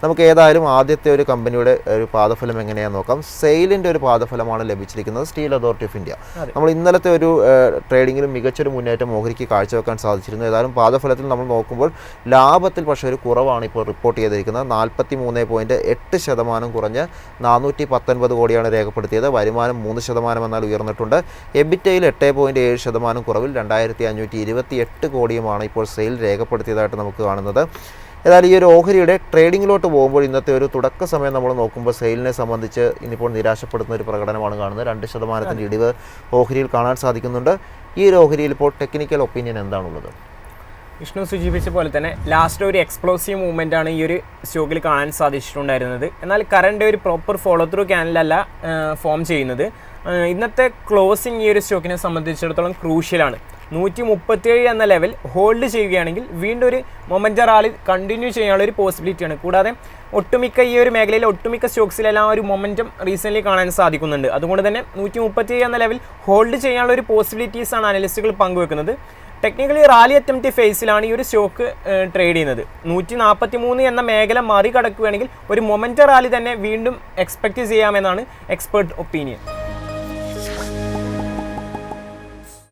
നമുക്ക് ഏതായാലും ആദ്യത്തെ ഒരു കമ്പനിയുടെ ഒരു പാദഫലം എങ്ങനെയാണെന്ന് നോക്കാം. സെയിലിൻ്റെ ഒരു പാദഫലമാണ് ലഭിച്ചിരിക്കുന്നത്, സ്റ്റീൽ അതോറിറ്റി ഓഫ് ഇന്ത്യ. നമ്മൾ ഇന്നലത്തെ ഒരു ട്രേഡിങ്ങിലും മികച്ചൊരു മുന്നേറ്റം ഓഹരിക്ക് കാഴ്ചവെക്കാൻ സാധിച്ചിരുന്നു. ഏതായാലും പാദഫലത്തിൽ നമ്മൾ നോക്കുമ്പോൾ ലാഭത്തിൽ പക്ഷേ ഒരു കുറവാണ് ഇപ്പോൾ റിപ്പോർട്ട് ചെയ്തിരിക്കുന്നത്. 43.8% കുറഞ്ഞ് 419 കോടിയാണ് രേഖപ്പെടുത്തിയത്. വരുമാനം 3% എന്നാൽ ഉയർന്നിട്ടുണ്ട്. എബിറ്റയിൽ 8.7% കുറവിൽ 2528 കോടിയുമാണ് ഇപ്പോൾ സെയിൽ രേഖപ്പെടുത്തിയതായിട്ട് നമുക്ക് കാണുന്നത്. ഏതായാലും ഈ ഒരു ഓഹരിയുടെ ട്രേഡിങ്ങിലോട്ട് പോകുമ്പോൾ ഇന്നത്തെ ഒരു തുടക്ക സമയം നമ്മൾ നോക്കുമ്പോൾ സെയിലിനെ സംബന്ധിച്ച് ഇന്നിപ്പോൾ നിരാശപ്പെടുത്തുന്ന ഒരു പ്രകടനമാണ് കാണുന്നത്. 2% ഇടിവ് ഓഹരിയിൽ കാണാൻ സാധിക്കുന്നുണ്ട്. ഈ ഒരു ഓഹരിയിൽ ഇപ്പോൾ ടെക്നിക്കൽ ഒപ്പീനിയൻ എന്താണുള്ളത്? വിഷ്ണു സൂചിപ്പിച്ച പോലെ തന്നെ ലാസ്റ്റ് ഒരു എക്സ്പ്ലോസീവ് മൂവ്മെൻ്റ് ആണ് ഈ ഒരു സ്റ്റോക്കിൽ കാണാൻ സാധിച്ചിട്ടുണ്ടായിരുന്നത്. എന്നാൽ കറണ്ട് ഒരു പ്രോപ്പർ ഫോളോ ത്രൂ ക്യാനലല്ല ഫോം ചെയ്യുന്നത്. ഇന്നത്തെ ക്ലോസിംഗ് ഈ ഒരു സ്റ്റോക്കിനെ സംബന്ധിച്ചിടത്തോളം ക്രൂഷ്യലാണ്. 137 എന്ന ലെവൽ ഹോൾഡ് ചെയ്യുകയാണെങ്കിൽ വീണ്ടും ഒരു മൊമെൻ്റ് റാലി കണ്ടിന്യൂ ചെയ്യാനുള്ള ഒരു പോസിബിലിറ്റിയാണ്. കൂടാതെ ഒട്ടുമിക്ക ഈ ഒരു മേഖലയിലെ ഒട്ടുമിക്ക സ്റ്റോക്സിലെല്ലാം ഒരു മൊമെൻറ്റം റീസെൻ്റ്ലി കാണാൻ സാധിക്കുന്നുണ്ട്. അതുകൊണ്ട് തന്നെ 137 എന്ന ലെവൽ ഹോൾഡ് ചെയ്യാനുള്ള ഒരു പോസിബിലിറ്റീസാണ് അനലിസ്റ്റുകൾ പങ്കുവെക്കുന്നത്. ടെക്നിക്കലി റാലി അറ്റംപ്റ്റ് ഫേസിലാണ് ഈ ഒരു സ്റ്റോക്ക് ട്രേഡ് ചെയ്യുന്നത്. 143 എന്ന മേഖല മറികടക്കുകയാണെങ്കിൽ ഒരു മൊമെൻ്റ് റാലി തന്നെ വീണ്ടും എക്സ്പെക്റ്റ് ചെയ്യാമെന്നാണ് എക്സ്പേർട്ട് ഒപ്പീനിയൻ.